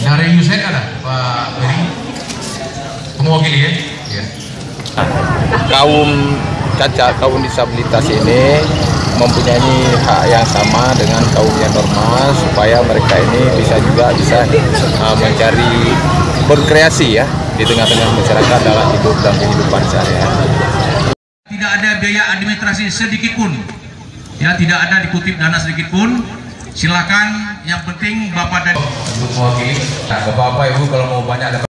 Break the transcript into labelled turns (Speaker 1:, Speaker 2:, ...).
Speaker 1: Dari USAID ada Pak Beri, mewakili ya? Ya.
Speaker 2: Kaum cacat, kaum disabilitas ini mempunyai hak yang sama dengan kaum yang normal, supaya mereka ini bisa mencari berkreasi ya di tengah-tengah masyarakat dalam hidup dan kehidupan sehari-hari.
Speaker 1: Tidak ada biaya administrasi sedikit pun, ya, tidak ada dikutip dana sedikit pun. Silakan, yang penting Bapak dan untuk mewakili. Nah, Bapak-bapak Ibu kalau mau banyak